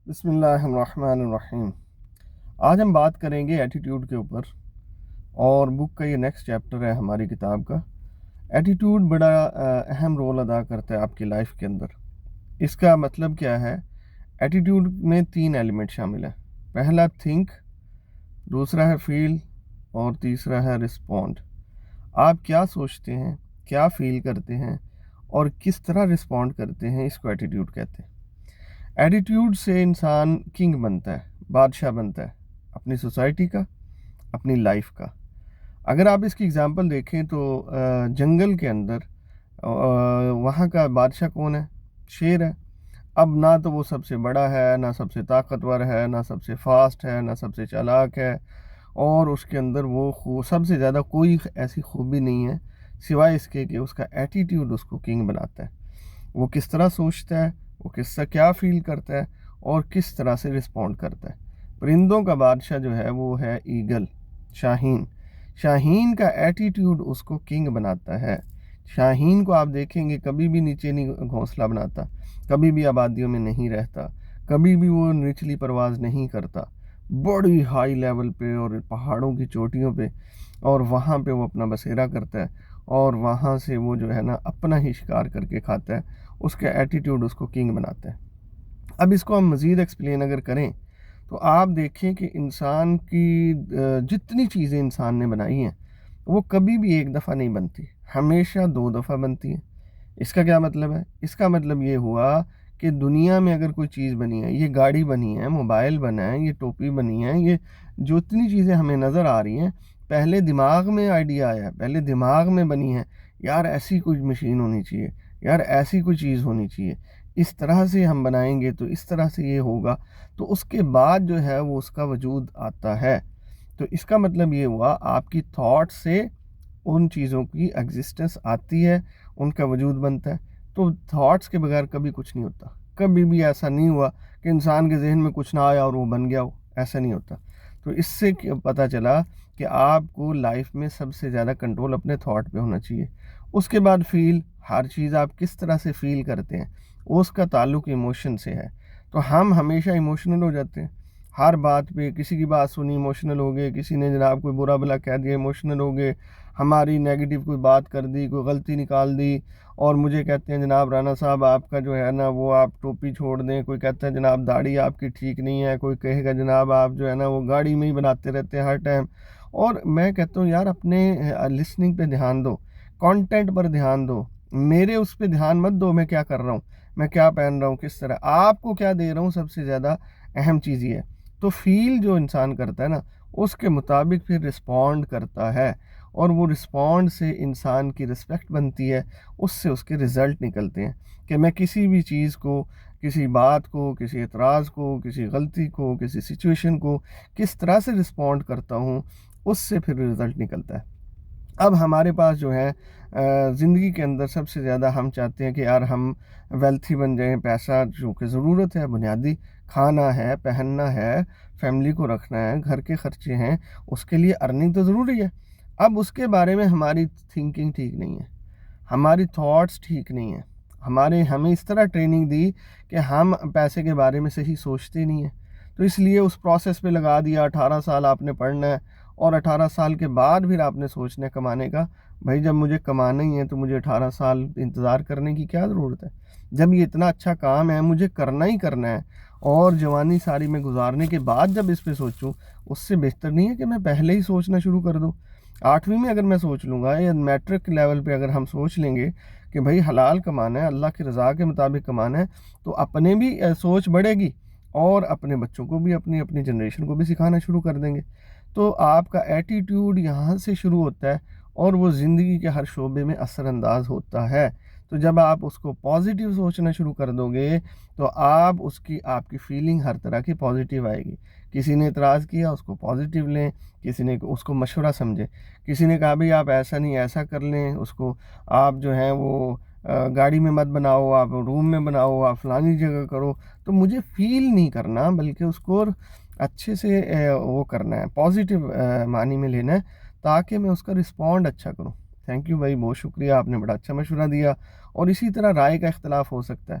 بسم اللہ الرحمن الرحیم۔ آج ہم بات کریں گے ایٹیٹیوڈ کے اوپر، اور بک کا یہ نیکسٹ چیپٹر ہے ہماری کتاب کا۔ ایٹیٹیوڈ بڑا اہم رول ادا کرتا ہے آپ کی لائف کے اندر۔ اس کا مطلب کیا ہے؟ ایٹیٹیوڈ میں 3 ایلیمنٹ شامل ہیں۔ پہلا تھنک، دوسرا ہے فیل، اور تیسرا ہے رسپونڈ۔ آپ کیا سوچتے ہیں، کیا فیل کرتے ہیں، اور کس طرح رسپونڈ کرتے ہیں، اس کو ایٹیٹیوڈ کہتے ہیں۔ ایٹیٹیوڈ سے انسان کنگ بنتا ہے، بادشاہ بنتا ہے اپنی سوسائٹی کا، اپنی لائف کا۔ اگر آپ اس کی اگزامپل دیکھیں تو جنگل کے اندر وہاں کا بادشاہ کون ہے؟ شیر ہے۔ اب نہ تو وہ سب سے بڑا ہے، نہ سب سے طاقتور ہے، نہ سب سے فاسٹ ہے، نہ سب سے چالاک ہے، اور اس کے اندر وہ سب سے زیادہ کوئی ایسی خوبی نہیں ہے سوائے اس کے کہ اس کا ایٹیٹیوڈ اس کو کنگ بناتا ہے۔ وہ کس طرح سوچتا ہے، وہ کس طرح کیا فیل کرتا ہے، اور کس طرح سے رسپونڈ کرتا ہے۔ پرندوں کا بادشاہ جو ہے وہ ہے ایگل، شاہین۔ شاہین کا ایٹیٹیوڈ اس کو کنگ بناتا ہے۔ شاہین کو آپ دیکھیں گے کبھی بھی نیچے نہیں گھونسلہ بناتا، کبھی بھی آبادیوں میں نہیں رہتا، کبھی بھی وہ نچلی پرواز نہیں کرتا، بڑی ہائی لیول پہ اور پہاڑوں کی چوٹیوں پہ، اور وہاں پہ وہ اپنا بسیرا کرتا ہے، اور وہاں سے وہ جو ہے نا اپنا ہی شکار کر کے کھاتا ہے۔ اس کا ایٹیٹیوڈ اس کو کنگ بناتا ہے۔ اب اس کو ہم مزید ایکسپلین اگر کریں تو آپ دیکھیں کہ انسان کی جتنی چیزیں انسان نے بنائی ہیں وہ کبھی بھی ایک دفعہ نہیں بنتی، ہمیشہ 2 دفعہ بنتی ہیں۔ اس کا کیا مطلب ہے؟ اس کا مطلب یہ ہوا کہ دنیا میں اگر کوئی چیز بنی ہے، یہ گاڑی بنی ہے، موبائل بنا ہے، یہ ٹوپی بنی ہے، یہ جو اتنی چیزیں ہمیں نظر آ رہی ہیں، پہلے دماغ میں آئیڈیا آیا، پہلے دماغ میں بنی ہے، یار ایسی کوئی مشین ہونی چاہیے، یار ایسی کوئی چیز ہونی چاہیے، اس طرح سے ہم بنائیں گے تو اس طرح سے یہ ہوگا، تو اس کے بعد جو ہے وہ اس کا وجود آتا ہے۔ تو اس کا مطلب یہ ہوا آپ کی تھاٹ سے ان چیزوں کی ایگزسٹنس آتی ہے، ان کا وجود بنتا ہے۔ تو تھاٹس کے بغیر کبھی کچھ نہیں ہوتا۔ کبھی بھی ایسا نہیں ہوا کہ انسان کے ذہن میں کچھ نہ آیا اور وہ بن گیا ہو، ایسا نہیں ہوتا۔ تو اس سے پتہ چلا کہ آپ کو لائف میں سب سے زیادہ کنٹرول اپنے تھاٹ پہ ہونا چاہیے۔ اس کے بعد فیل، ہر چیز آپ کس طرح سے فیل کرتے ہیں اس کا تعلق ایموشن سے ہے۔ تو ہم ہمیشہ ایموشنل ہو جاتے ہیں، ہر بات پہ کسی کی بات سنی ایموشنل ہو گئے، کسی نے جناب کوئی برا بلا کہہ دیا ایموشنل ہو گئے، ہماری نیگیٹو کوئی بات کر دی، کوئی غلطی نکال دی، اور مجھے کہتے ہیں جناب رانا صاحب آپ کا جو ہے نا وہ آپ ٹوپی چھوڑ دیں، کوئی کہتا ہے جناب داڑھی آپ کی ٹھیک نہیں ہے، کوئی کہے گا جناب آپ جو ہے نا وہ گاڑی میں ہی بناتے رہتے ہیں ہر ٹائم۔ اور میں کہتا ہوں یار اپنے لسننگ پہ دھیان دو، کانٹینٹ پر دھیان دو، میرے اس پہ دھیان مت دو میں کیا کر رہا ہوں، میں کیا پہن رہا ہوں، کس طرح آپ کو کیا دے رہا ہوں، سب سے زیادہ اہم چیز یہ ہے۔ تو فیل جو انسان کرتا ہے نا اس کے مطابق پھر رسپونڈ کرتا ہے، اور وہ رسپونڈ سے انسان کی رسپیکٹ بنتی ہے، اس سے اس کے رزلٹ نکلتے ہیں کہ میں کسی بھی چیز کو، کسی بات کو، کسی اعتراض کو، کسی غلطی کو، کسی سچویشن کو کس طرح سے رسپونڈ کرتا ہوں، اس سے پھر رزلٹ نکلتا ہے۔ اب ہمارے پاس جو ہے زندگی کے اندر سب سے زیادہ ہم چاہتے ہیں کہ یار ہم ویلتھی بن جائیں، پیسہ جو کہ ضرورت ہے بنیادی، کھانا ہے، پہننا ہے، فیملی کو رکھنا ہے، گھر کے خرچے ہیں، اس کے لیے ارننگ تو ضروری ہے۔ اب اس کے بارے میں ہماری تھنکنگ ٹھیک نہیں ہے، ہماری تھاٹس ٹھیک نہیں ہیں، ہمیں اس طرح ٹریننگ دی کہ ہم پیسے کے بارے میں صحیح سوچتے نہیں ہیں، تو اس لیے اس پروسیس پہ لگا دیا 18 سال آپ نے پڑھنا ہے، اور 18 سال کے بعد پھر آپ نے سوچنا ہے کمانے کا۔ بھائی جب مجھے کمانا ہی ہے تو مجھے 18 سال انتظار کرنے کی کیا ضرورت ہے؟ جب یہ اتنا اچھا کام ہے مجھے کرنا ہی کرنا ہے، اور جوانی ساری میں گزارنے کے بعد جب اس پہ سوچوں، اس سے بہتر نہیں ہے کہ میں پہلے ہی سوچنا شروع کر دوں؟ 8ویں میں اگر میں سوچ لوں گا، یا میٹرک لیول پہ اگر ہم سوچ لیں گے کہ بھائی حلال کمانا ہے، اللہ کی رضا کے مطابق کمانا ہے، تو اپنے بھی سوچ بڑھے گی، اور اپنے بچوں کو بھی، اپنی جنریشن کو بھی سکھانا شروع کر دیں گے۔ تو آپ کا ایٹیٹیوڈ یہاں سے شروع ہوتا ہے، اور وہ زندگی کے ہر شعبے میں اثر انداز ہوتا ہے۔ تو جب آپ اس کو پازیٹیو سوچنا شروع کر دو گے تو آپ کی فیلنگ ہر طرح کی پازیٹیو آئے گی۔ کسی نے اعتراض کیا اس کو پازیٹیو لیں، کسی نے اس کو مشورہ سمجھے، کسی نے کہا بھئی آپ ایسا نہیں ایسا کر لیں، اس کو آپ جو ہیں وہ گاڑی میں مت بناؤ، آپ روم میں بناؤ، آپ فلانی جگہ کرو۔ تو مجھے فیل نہیں کرنا بلکہ اس کو اچھے سے وہ کرنا ہے، پازیٹیو معنی میں لینا ہے، تاکہ میں اس کا رسپونڈ اچھا کروں۔ تھینک یو بھائی، بہت شکریہ، آپ نے بڑا اچھا مشورہ دیا۔ اور اسی طرح رائے کا اختلاف ہو سکتا ہے،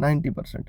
90%।